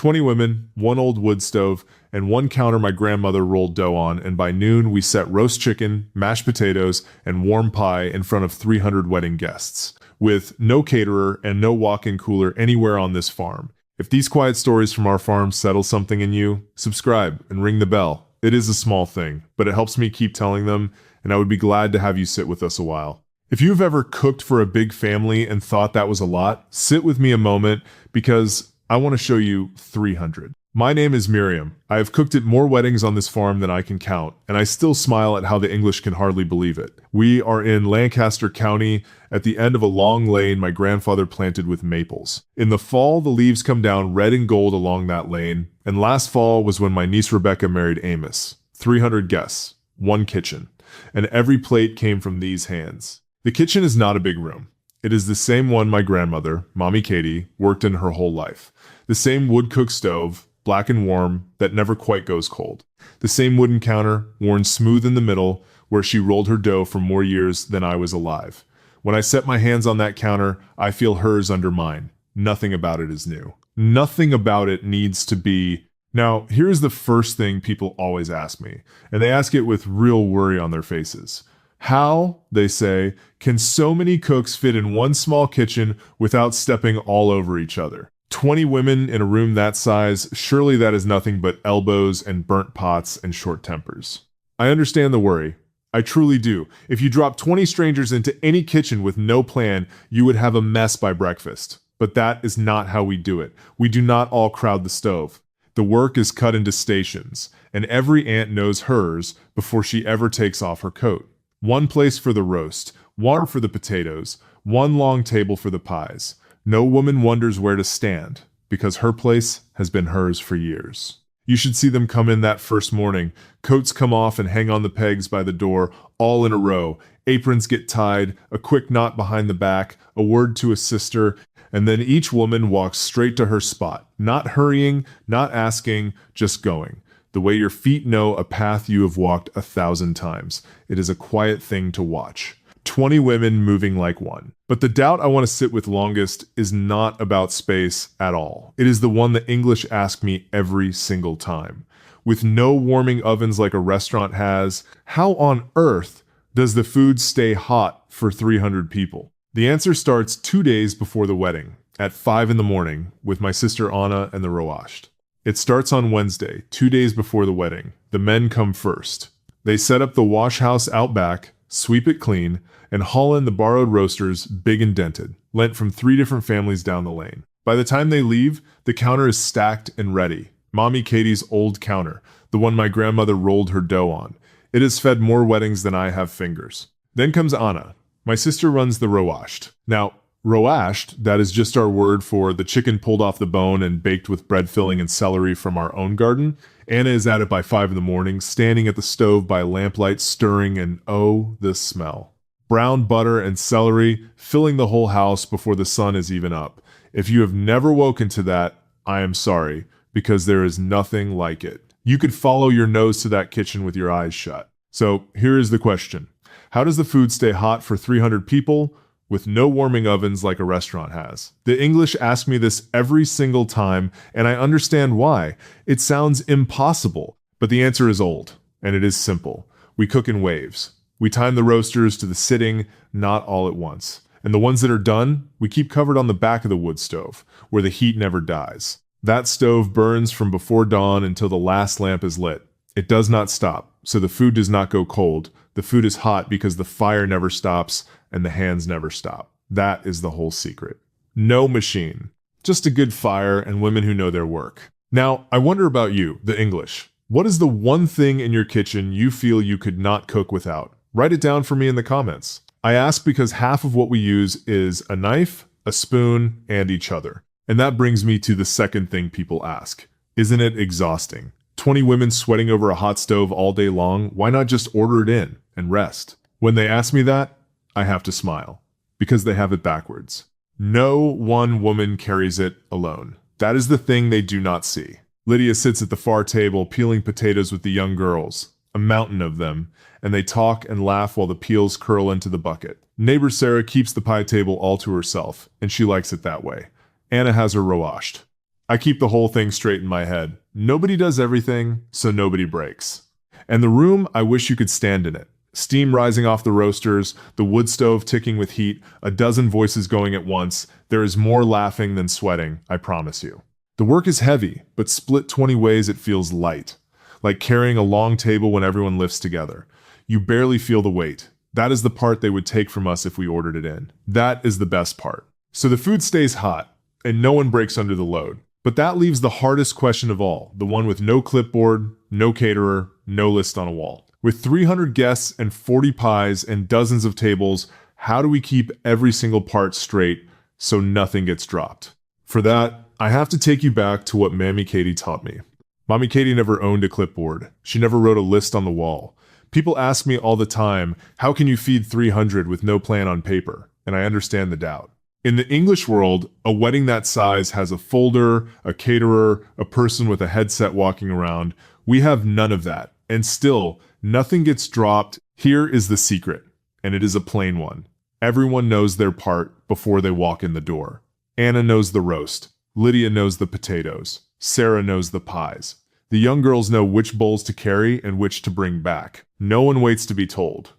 20 women, one old wood stove, and one counter my grandmother rolled dough on, and by noon we set roast chicken, mashed potatoes, and warm pie in front of 300 wedding guests, with no caterer and no walk-in cooler anywhere on this farm. If these quiet stories from our farm settle something in you, subscribe and ring the bell. It is a small thing, but it helps me keep telling them, and I would be glad to have you sit with us a while. If you've ever cooked for a big family and thought that was a lot, sit with me a moment because I want to show you 300. My name is Miriam. I have cooked at more weddings on this farm than I can count, and I still smile at how the English can hardly believe it. We are in Lancaster County at the end of a long lane my grandfather planted with maples. In the fall, the leaves come down red and gold along that lane, and last fall was when my niece Rebecca married Amos. 300 guests, one kitchen, and every plate came from these hands. The kitchen is not a big room. It is the same one my grandmother, Mommy Katie, worked in her whole life. The same wood-cooked stove, black and warm, that never quite goes cold. The same wooden counter, worn smooth in the middle, where she rolled her dough for more years than I was alive. When I set my hands on that counter, I feel hers under mine. Nothing about it is new. Nothing about it needs to be. Now, here's the first thing people always ask me, and they ask it with real worry on their faces. How, they say, can so many cooks fit in one small kitchen without stepping all over each other? 20 women in a room that size, surely that is nothing but elbows and burnt pots and short tempers. I understand the worry. I truly do. If you drop 20 strangers into any kitchen with no plan, you would have a mess by breakfast. But that is not how we do it. We do not all crowd the stove. The work is cut into stations, and every aunt knows hers before she ever takes off her coat. One place for the roast, one for the potatoes, one long table for the pies. No woman wonders where to stand, because her place has been hers for years. You should see them come in that first morning. Coats come off and hang on the pegs by the door, all in a row. Aprons get tied, a quick knot behind the back, a word to a sister, and then each woman walks straight to her spot, not hurrying, not asking, just going. The way your feet know a path you have walked 1,000 times. It is a quiet thing to watch. 20 women moving like one. But the doubt I want to sit with longest is not about space at all. It is the one the English ask me every single time. With no warming ovens like a restaurant has, how on earth does the food stay hot for 300 people? The answer starts 2 days before the wedding, at 5 in the morning, with my sister Anna and the roasht. It starts on Wednesday, 2 days before the wedding. The men come first. They set up the wash house out back, sweep it clean, and haul in the borrowed roasters, big and dented, lent from 3 different families down the lane. By the time they leave, the counter is stacked and ready. Mommy Katie's old counter, the one my grandmother rolled her dough on. It has fed more weddings than I have fingers. Then comes Anna. My sister runs the roasht. Now, roasht, that is just our word for the chicken pulled off the bone and baked with bread filling and celery from our own garden. Anna is at it by 5 in the morning, standing at the stove by lamplight, stirring, and oh, the smell. Brown butter and celery filling the whole house before the sun is even up. If you have never woken to that, I am sorry, because there is nothing like it. You could follow your nose to that kitchen with your eyes shut. So here is the question. How does the food stay hot for 300 people? With no warming ovens like a restaurant has? The English ask me this every single time, and I understand why. It sounds impossible, but the answer is old, and it is simple. We cook in waves. We time the roasters to the sitting, not all at once. And the ones that are done, we keep covered on the back of the wood stove, where the heat never dies. That stove burns from before dawn until the last lamp is lit. It does not stop, so the food does not go cold. The food is hot because the fire never stops and the hands never stop. That is the whole secret. No machine. Just a good fire and women who know their work. Now, I wonder about you, the English. What is the one thing in your kitchen you feel you could not cook without? Write it down for me in the comments. I ask because half of what we use is a knife, a spoon, and each other. And that brings me to the second thing people ask. Isn't it exhausting? 20 women sweating over a hot stove all day long, why not just order it in and rest? When they ask me that, I have to smile, because they have it backwards. No one woman carries it alone. That is the thing they do not see. Lydia sits at the far table peeling potatoes with the young girls, a mountain of them, and they talk and laugh while the peels curl into the bucket. Neighbor Sarah keeps the pie table all to herself, and she likes it that way. Anna has her roasht. I keep the whole thing straight in my head. Nobody does everything, so nobody breaks. And the room, I wish you could stand in it. Steam rising off the roasters, the wood stove ticking with heat, a dozen voices going at once. There is more laughing than sweating, I promise you. The work is heavy, but split 20 ways it feels light. Like carrying a long table when everyone lifts together. You barely feel the weight. That is the part they would take from us if we ordered it in. That is the best part. So the food stays hot, and no one breaks under the load. But that leaves the hardest question of all, the one with no clipboard, no caterer, no list on a wall. With 300 guests and 40 pies and dozens of tables, how do we keep every single part straight so nothing gets dropped? For that, I have to take you back to what Mammy Katie taught me. Mommy Katie never owned a clipboard. She never wrote a list on the wall. People ask me all the time, how can you feed 300 with no plan on paper? And I understand the doubt. In the English world, a wedding that size has a folder, a caterer, a person with a headset walking around. We have none of that. And still, nothing gets dropped. Here is the secret, and it is a plain one. Everyone knows their part before they walk in the door. Anna knows the roast. Lydia knows the potatoes. Sarah knows the pies. The young girls know which bowls to carry and which to bring back. No one waits to be told.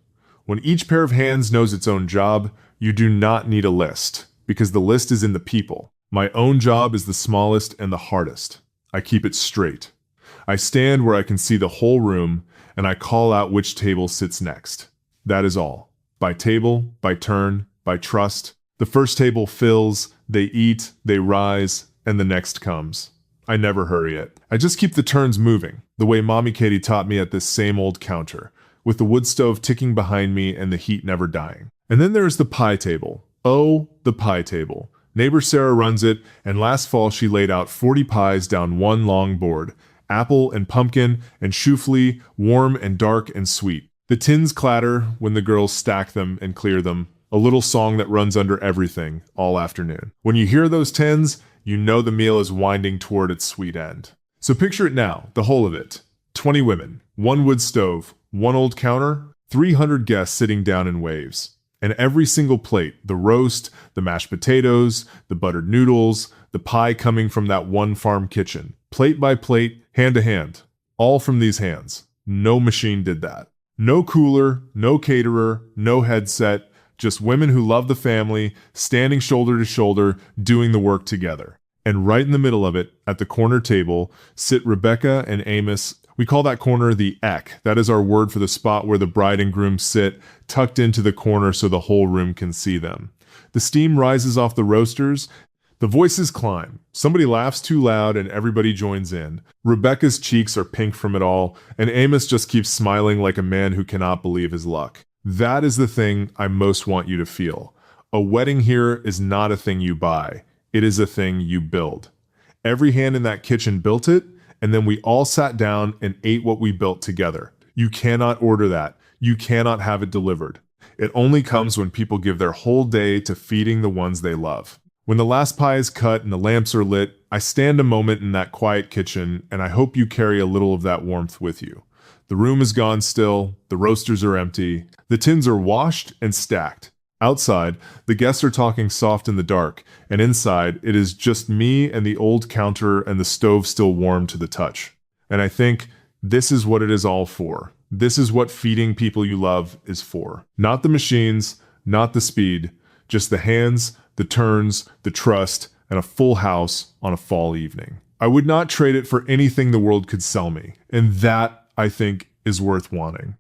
When each pair of hands knows its own job, you do not need a list, because the list is in the people. My own job is the smallest and the hardest. I keep it straight. I stand where I can see the whole room, and I call out which table sits next. That is all. By table, by turn, by trust. The first table fills, they eat, they rise, and the next comes. I never hurry it. I just keep the turns moving, the way Mommy Katie taught me at this same old counter, with the wood stove ticking behind me and the heat never dying. And then there is the pie table. Oh, the pie table. Neighbor Sarah runs it, and last fall she laid out 40 pies down one long board. Apple and pumpkin and chouflé, warm and dark and sweet. The tins clatter when the girls stack them and clear them. A little song that runs under everything all afternoon. When you hear those tins, you know the meal is winding toward its sweet end. So picture it now, the whole of it. 20 women, one wood stove, one old counter, 300 guests sitting down in waves. And every single plate, the roast, the mashed potatoes, the buttered noodles, the pie coming from that one farm kitchen. Plate by plate, hand to hand. All from these hands. No machine did that. No cooler, no caterer, no headset, just women who love the family, standing shoulder to shoulder, doing the work together. And right in the middle of it, at the corner table, sit Rebecca and Amos. We call that corner the Eck. That is our word for the spot where the bride and groom sit, tucked into the corner so the whole room can see them. The steam rises off the roasters. The voices climb. Somebody laughs too loud and everybody joins in. Rebecca's cheeks are pink from it all, and Amos just keeps smiling like a man who cannot believe his luck. That is the thing I most want you to feel. A wedding here is not a thing you buy. It is a thing you build. Every hand in that kitchen built it, and then we all sat down and ate what we built together. You cannot order that. You cannot have it delivered. It only comes when people give their whole day to feeding the ones they love. When the last pie is cut and the lamps are lit, I stand a moment in that quiet kitchen, and I hope you carry a little of that warmth with you. The room is gone still, the roasters are empty, the tins are washed and stacked. Outside, the guests are talking soft in the dark, and inside, it is just me and the old counter and the stove still warm to the touch. And I think this is what it is all for. This is what feeding people you love is for. Not the machines, not the speed, just the hands, the turns, the trust, and a full house on a fall evening. I would not trade it for anything the world could sell me, and that, I think, is worth wanting.